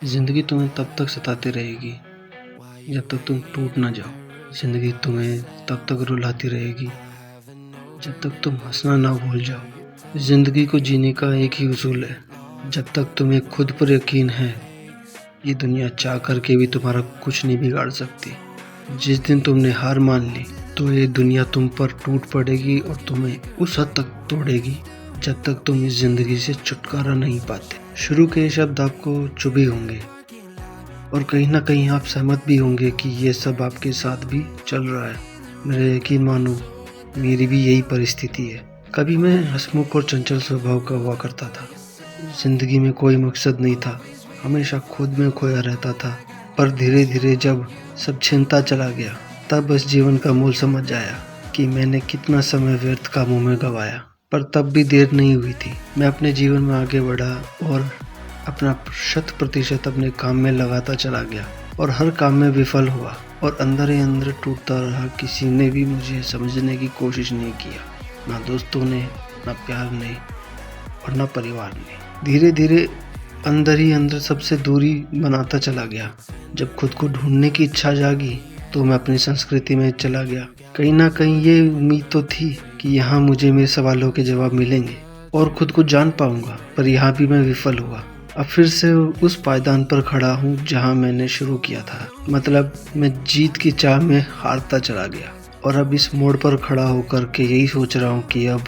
ज़िंदगी तुम्हें तब तक सताती रहेगी जब तक तुम टूट ना जाओ। ज़िंदगी तुम्हें तब तक रुलाती रहेगी जब तक तुम हंसना ना भूल जाओ। ज़िंदगी को जीने का एक ही उसूल है, जब तक तुम्हें खुद पर यकीन है, ये दुनिया चाह करके भी तुम्हारा कुछ नहीं बिगाड़ सकती। जिस दिन तुमने हार मान ली तो ये दुनिया तुम पर टूट पड़ेगी और तुम्हें उस हद तक तोड़ेगी जब तक तुम इस ज़िंदगी से छुटकारा नहीं पाते। शुरू के ये शब्द आपको चुभे होंगे और कहीं ना कहीं आप सहमत भी होंगे कि ये सब आपके साथ भी चल रहा है। मेरा यकीन मानो, मेरी भी यही परिस्थिति है। कभी मैं हंसमुख और चंचल स्वभाव का हुआ करता था। जिंदगी में कोई मकसद नहीं था, हमेशा खुद में खोया रहता था। पर धीरे धीरे जब सब छिनता चला गया तब बस जीवन का मूल समझ आया कि मैंने कितना समय व्यर्थ कामों में गंवाया। पर तब भी देर नहीं हुई थी। मैं अपने जीवन में आगे बढ़ा और अपना 100% अपने काम में लगाता चला गया और हर काम में विफल हुआ और अंदर ही अंदर टूटता रहा। किसी ने भी मुझे समझने की कोशिश नहीं किया, ना दोस्तों ने, ना प्यार ने और ना परिवार ने। धीरे धीरे अंदर ही अंदर सबसे दूरी बनाता चला गया। जब खुद को ढूंढने की इच्छा जागी तो मैं अपनी संस्कृति में चला गया। कहीं ना कहीं ये उम्मीद तो थी कि यहाँ मुझे मेरे सवालों के जवाब मिलेंगे और खुद को जान पाऊंगा, पर यहाँ भी मैं विफल हुआ। अब फिर से उस पायदान पर खड़ा हूँ जहाँ मैंने शुरू किया था। मतलब मैं जीत की चाह में हारता चला गया और अब इस मोड़ पर खड़ा होकर के यही सोच रहा हूँ कि अब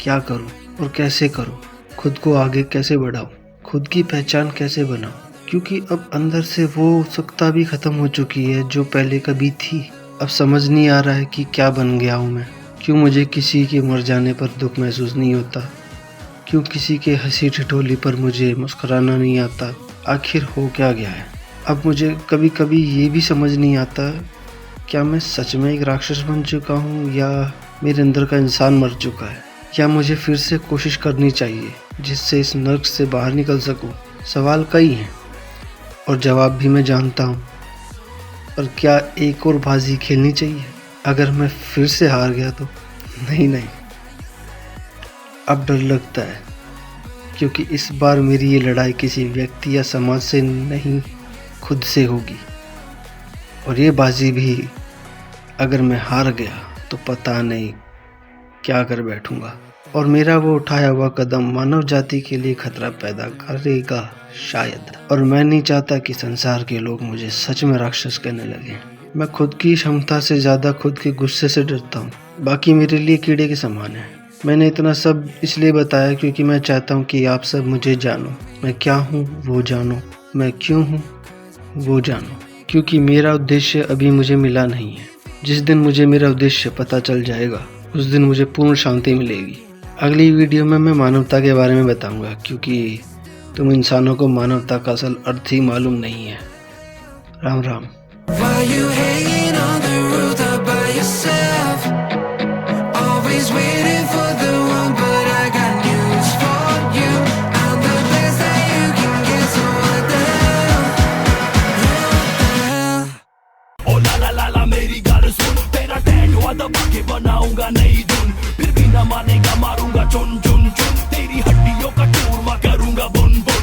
क्या करूँ और कैसे करूँ, खुद को आगे कैसे बढ़ाऊँ, खुद की पहचान कैसे बनाऊँ। क्योंकि अब अंदर से वो उत्सुकता भी खत्म हो चुकी है जो पहले कभी थी। अब समझ नहीं आ रहा है कि क्या बन गया हूँ मैं। क्यों मुझे किसी के मर जाने पर दुख महसूस नहीं होता, क्यों किसी के हंसी ठिठोली पर मुझे मुस्कुराना नहीं आता। आखिर हो क्या गया है। अब मुझे कभी कभी ये भी समझ नहीं आता, क्या मैं सच में एक राक्षस बन चुका हूँ या मेरे अंदर का इंसान मर चुका है, या मुझे फिर से कोशिश करनी चाहिए जिससे इस नर्क से बाहर निकल सकूँ। सवाल कई हैं और जवाब भी मैं जानता हूँ, पर क्या एक और बाजी खेलनी चाहिए अगर मैं फिर से हार गया तो? नहीं, अब डर लगता है, क्योंकि इस बार मेरी ये लड़ाई किसी व्यक्ति या समाज से नहीं, खुद से होगी। और ये बाजी भी अगर मैं हार गया तो पता नहीं क्या कर बैठूंगा और मेरा वो उठाया हुआ कदम मानव जाति के लिए खतरा पैदा करेगा शायद। और मैं नहीं चाहता कि संसार के लोग मुझे सच में राक्षस कहने लगे। मैं खुद की क्षमता से ज़्यादा खुद के गुस्से से डरता हूँ। बाकी मेरे लिए कीड़े के समान है। मैंने इतना सब इसलिए बताया क्योंकि मैं चाहता हूँ कि आप सब मुझे जानो। मैं क्या हूँ वो जानो, मैं क्यों हूँ वो जानो। क्योंकि मेरा उद्देश्य अभी मुझे मिला नहीं है। जिस दिन मुझे मेरा उद्देश्य पता चल जाएगा उस दिन मुझे पूर्ण शांति मिलेगी। अगली वीडियो में मैं मानवता के बारे में बताऊंगा, क्योंकि तुम इंसानों को मानवता का असल अर्थ ही मालूम नहीं है। राम राम। मेरी गाल सुन, तेरा टैटू दबा के बनाऊंगा नई धुन, फिर भी न मानेगा मारूंगा चुन चुन चुन, तेरी हड्डियों का चूरमा करूंगा बुन बुन।